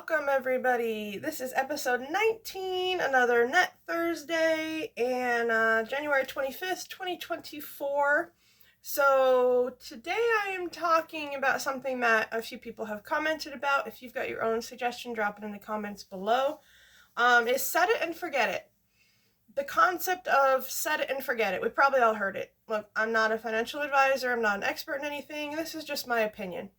Welcome everybody. This is episode 19, another Net Thursday, and January 25th, 2024. So today I am talking about something that a few people have commented about. If you've got your own suggestion, drop it in the comments below. Is set it and forget it. The concept of set it and forget it. We probably all heard it. Look, I'm not a financial advisor. I'm not an expert in anything. This is just my opinion.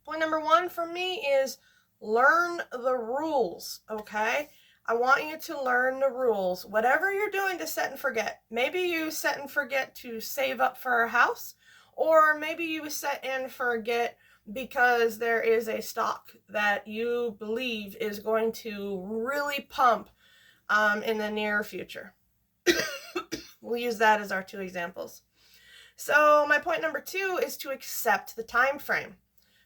Point number one for me is learn the rules, okay? I want you to learn the rules. Whatever you're doing to set and forget. Maybe you set and forget to save up for a house, or maybe you set and forget because there is a stock that you believe is going to really pump in the near future. We'll use that as our two examples. So my point number two is to accept the time frame.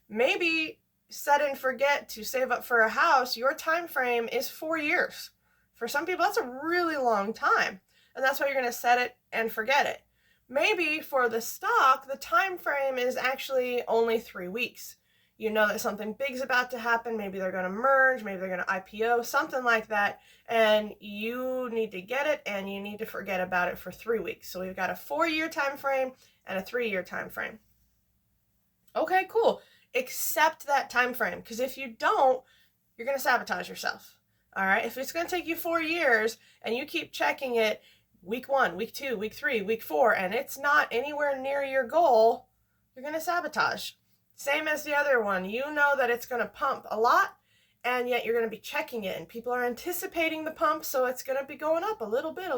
Maybe set and forget to save up for a house, your time frame is 4 years. For some people, that's a really long time, and that's why you're going to set it and forget it. Maybe for the stock, the time frame is actually only 3 weeks. You know that something big's about to happen. Maybe they're going to merge, maybe they're going to IPO, something like that, and you need to get it and you need to forget about it for 3 weeks. So we've got a 4-year time frame and a 3-year time frame. Okay, cool. Accept that time frame, because if you don't, you're going to sabotage yourself. All right, if it's going to take you 4 years and you keep checking it week 1, week 2, week 3, week 4, and it's not anywhere near your goal, you're going to sabotage. Same as the other one. You know that it's going to pump a lot, and yet you're going to be checking it, and people are anticipating the pump, so it's going to be going up a little bit,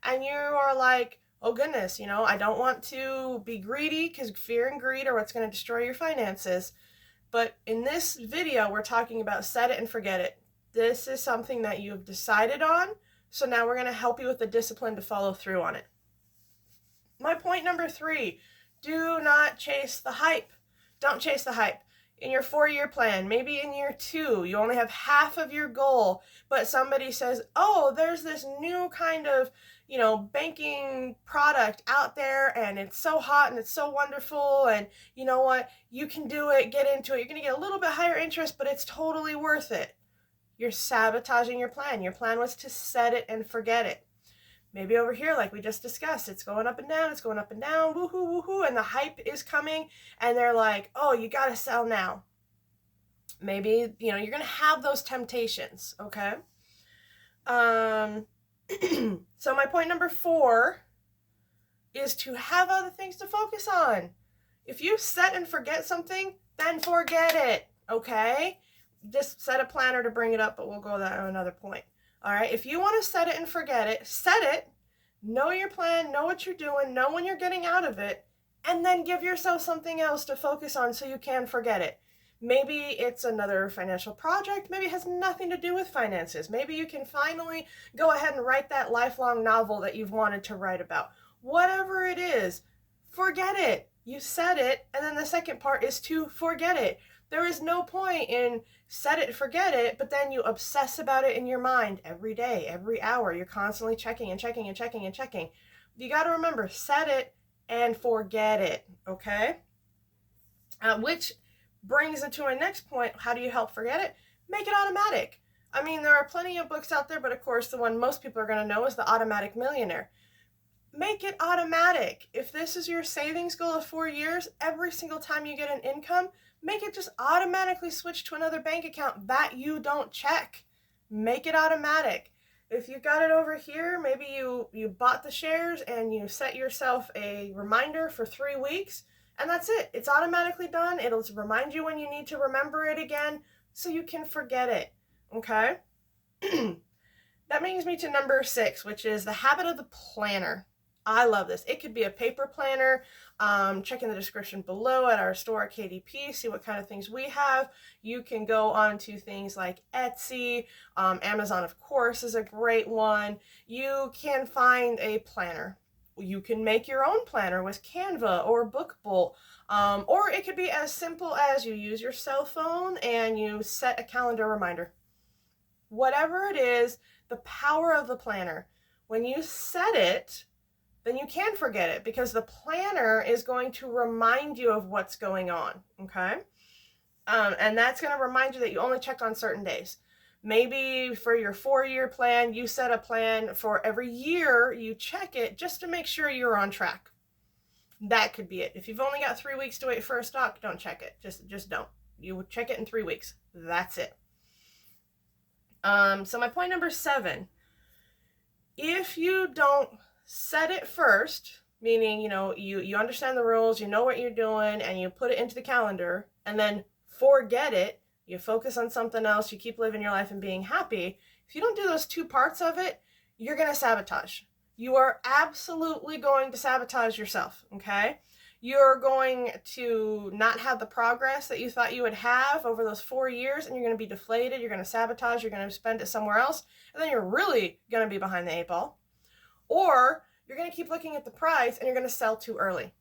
and you are like, oh goodness, I don't want to be greedy, because fear and greed are what's going to destroy your finances. But in this video, we're talking about set it and forget it. This is something that you've decided on, so now we're going to help you with the discipline to follow through on it. My point number 3, do not chase the hype. Don't chase the hype. In your 4-year plan, maybe in year 2, you only have half of your goal, but somebody says, oh, there's this new kind of, banking product out there, and it's so hot and it's so wonderful, and you know what, you can do it, get into it, you're going to get a little bit higher interest, but it's totally worth it. You're sabotaging your plan. Your plan was to set it and forget it. Maybe over here, like we just discussed, it's going up and down, woohoo, woohoo, and the hype is coming, and they're like, oh, you got to sell now. Maybe, you're going to have those temptations, okay? So my point number 4 is to have other things to focus on. If you set and forget something, then forget it, okay? Just set a planner to bring it up, but we'll go that on another point. All right, if you want to set it and forget it, set it, know your plan, know what you're doing, know when you're getting out of it, and then give yourself something else to focus on so you can forget it. Maybe it's another financial project. Maybe it has nothing to do with finances. Maybe you can finally go ahead and write that lifelong novel that you've wanted to write about. Whatever it is, forget it. You said it, and then the second part is to forget it. There is no point in set it, forget it, but then you obsess about it in your mind every day, every hour. You're constantly checking and checking and checking and checking. You got to remember, set it and forget it, okay? Which brings into my next point. How do you help forget it? Make it automatic. I mean, there are plenty of books out there, but of course the one most people are going to know is The Automatic Millionaire. Make it automatic. If this is your savings goal of 4 years, every single time you get an income, make it just automatically switch to another bank account that you don't check. Make it automatic. If you've got it over here, maybe you bought the shares and you set yourself a reminder for 3 weeks, and that's it. It's automatically done. It'll remind you when you need to remember it again so you can forget it, okay? That brings me to number 6, which is the habit of the planner. I love this. It could be a paper planner. Check in the description below at our store at KDP, see what kind of things we have. You can go on to things like Etsy. Amazon, of course, is a great one. You can find a planner. You can make your own planner with Canva or BookBolt. Or it could be as simple as you use your cell phone and you set a calendar reminder. Whatever it is, the power of the planner. When you set it, then you can forget it, because the planner is going to remind you of what's going on, okay? And that's going to remind you that you only check on certain days. Maybe for your 4-year plan, you set a plan for every year you check it just to make sure you're on track. That could be it. If you've only got 3 weeks to wait for a stock, don't check it. Just don't. You would check it in 3 weeks. That's it. So my point number 7, if you don't set it first, meaning, you understand the rules, you know what you're doing, and you put it into the calendar, and then forget it, you focus on something else, you keep living your life and being happy. If you don't do those 2 parts of it, you're going to sabotage. You are absolutely going to sabotage yourself, okay? You're going to not have the progress that you thought you would have over those 4 years, and you're going to be deflated, you're going to sabotage, you're going to spend it somewhere else, and then you're really going to be behind the 8 ball. Or you're going to keep looking at the price and you're going to sell too early.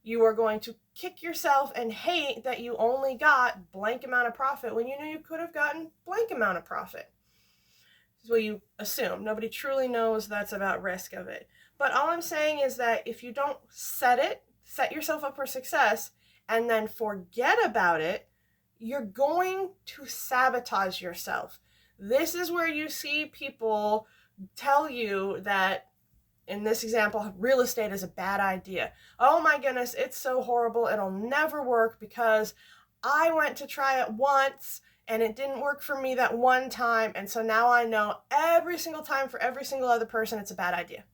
You are going to kick yourself and hate that you only got blank amount of profit when you knew you could have gotten blank amount of profit. This is what you assume. Nobody truly knows that's about risk of it. But all I'm saying is that if you don't set yourself up for success, and then forget about it, you're going to sabotage yourself. This is where you see people tell you that, in this example, real estate is a bad idea. Oh my goodness, it's so horrible. It'll never work because I went to try it once and it didn't work for me that one time. And so now I know every single time for every single other person it's a bad idea.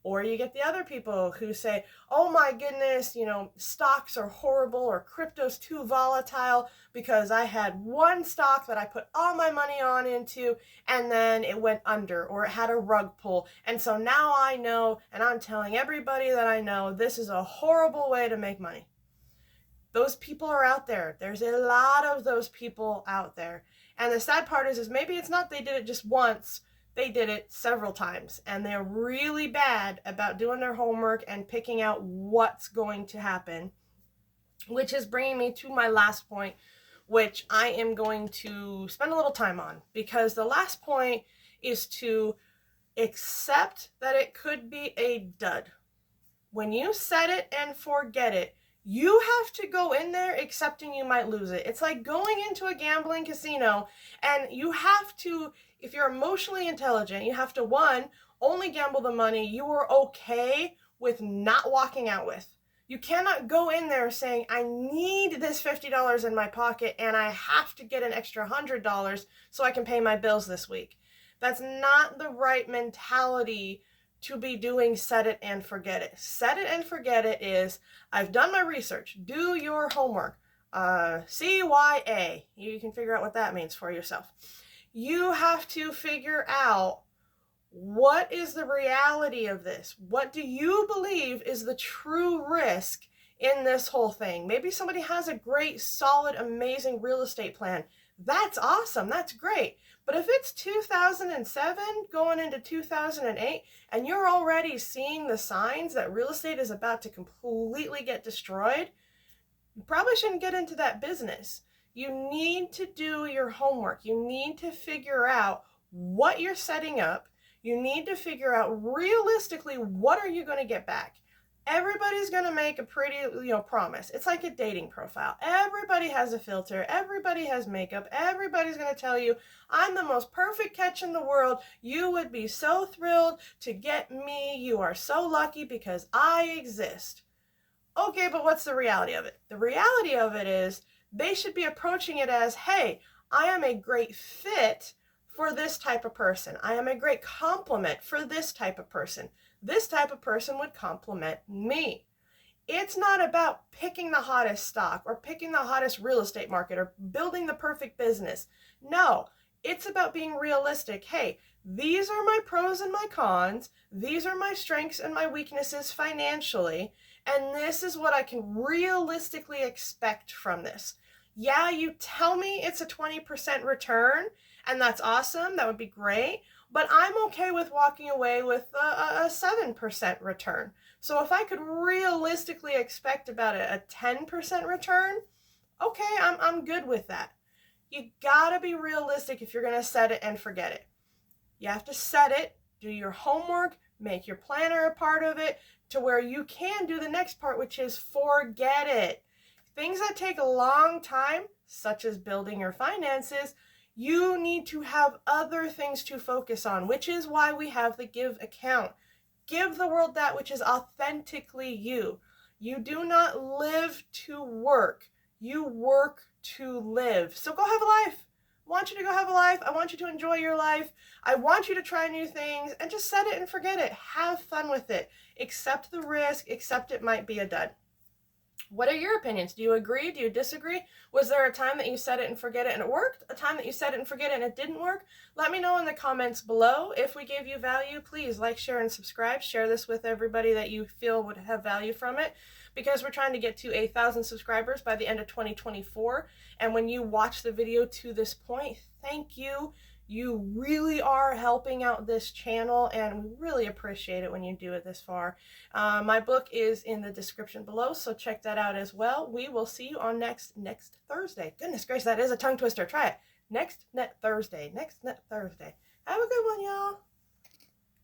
Or you get the other people who say, oh my goodness, stocks are horrible or crypto's too volatile because I had one stock that I put all my money on into and then it went under or it had a rug pull. And so now I know, and I'm telling everybody that I know, this is a horrible way to make money. Those people are out there. There's a lot of those people out there. And the sad part is maybe it's not they did it just once. They did it several times, and they're really bad about doing their homework and picking out what's going to happen, which is bringing me to my last point, which I am going to spend a little time on, because the last point is to accept that it could be a dud. When you set it and forget it, you have to go in there accepting you might lose it. It's like going into a gambling casino, and you have to, if you're emotionally intelligent, you have to, 1, only gamble the money you are okay with not walking out with. You cannot go in there saying, I need this $50 in my pocket and I have to get an extra $100 so I can pay my bills this week. That's not the right mentality to be doing set it and forget it. Set it and forget it is, I've done my research. Do your homework. CYA. You can figure out what that means for yourself. You have to figure out, what is the reality of this? What do you believe is the true risk in this whole thing? Maybe somebody has a great, solid, amazing real estate plan. That's awesome. That's great. But if it's 2007 going into 2008 and you're already seeing the signs that real estate is about to completely get destroyed, you probably shouldn't get into that business. You need to do your homework. You need to figure out what you're setting up. You need to figure out realistically, what are you going to get back? Everybody's going to make a pretty, promise. It's like a dating profile. Everybody has a filter. Everybody has makeup. Everybody's going to tell you, I'm the most perfect catch in the world. You would be so thrilled to get me. You are so lucky because I exist. Okay, but what's the reality of it? The reality of it is they should be approaching it as, hey, I am a great fit for this type of person. I am a great complement for this type of person. This type of person would complement me. It's not about picking the hottest stock or picking the hottest real estate market or building the perfect business. No, it's about being realistic. Hey, these are my pros and my cons. These are my strengths and my weaknesses financially. And this is what I can realistically expect from this. Yeah, you tell me it's a 20% return, and that's awesome. That would be great. But I'm okay with walking away with a 7% return. So if I could realistically expect about a 10% return, okay, I'm good with that. You gotta be realistic if you're gonna set it and forget it. You have to set it, do your homework, make your planner a part of it, to where you can do the next part, which is forget it. Things that take a long time, such as building your finances, you need to have other things to focus on, which is why we have the Give account. Give the world that which is authentically you. You do not live to work. You work to live. So go have a life. I want you to go have a life. I want you to enjoy your life. I want you to try new things and just set it and forget it. Have fun with it. Accept the risk. Accept it might be a dud. What are your opinions? Do you agree? Do you disagree? Was there a time that you said it and forget it and it worked? A time that you said it and forget it and it didn't work? Let me know in the comments below. If we gave you value, please like, share, and subscribe. Share this with everybody that you feel would have value from it, because we're trying to get to 1,000 subscribers by the end of 2024. And when you watch the video to this point, thank you. You really are helping out this channel, and we really appreciate it when you do it this far. My book is in the description below, so check that out as well. We will see you on next Thursday. Goodness gracious, that is a tongue twister. Try it. Next Thursday.